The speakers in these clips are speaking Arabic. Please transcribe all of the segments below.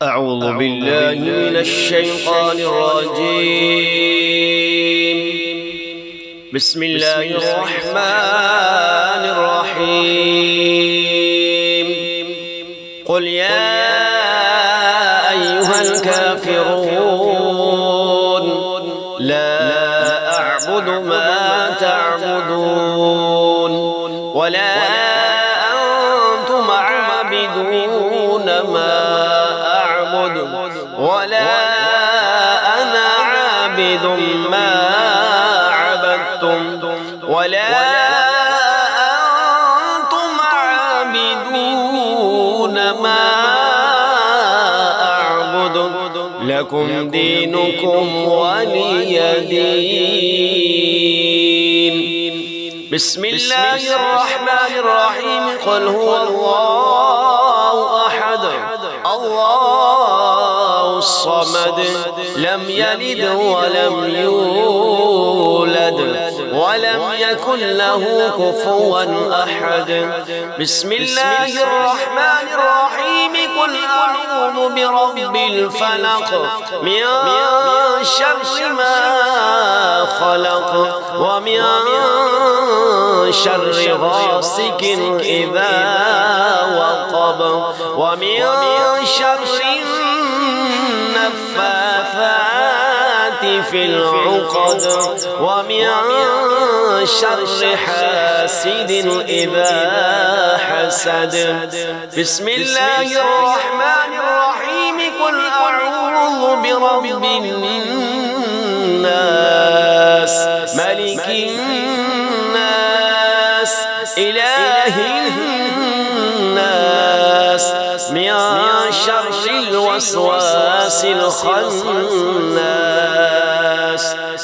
أعوذ بالله من الشيطان الرجيم. بسم الله الرحمن الرحيم. قل يا أيها الكافرون لا أعبد ما تعبدون ولا أنتم عابدون ما ولا أنا عابد ما عبدتم ولا أنتم عابدون ما أعبد لكم دينكم ولي دين. بسم الله الرحمن الرحيم. قل هو الله أحد الله الصمد لم يلد ولم يولد ولم يكن له كفوا أحد. بسم الله الرحمن الرحيم. قل أعوذ برب الفلق من شر ما خلق ومن شر غاسق إذا وقب ومن شر النفاثات في العقد ومن شر حاسد إذا حسد. بسم الله الرحمن الرحيم. قل أعوذ برب الناس ملك الناس إله الناس من شر الوسواس الخناس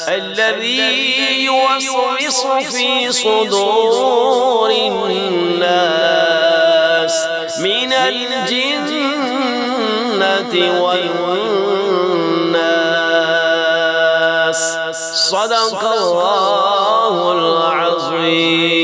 الذي يوسوس في صدور الناس من الجنة والناس. صدق الله العظيم.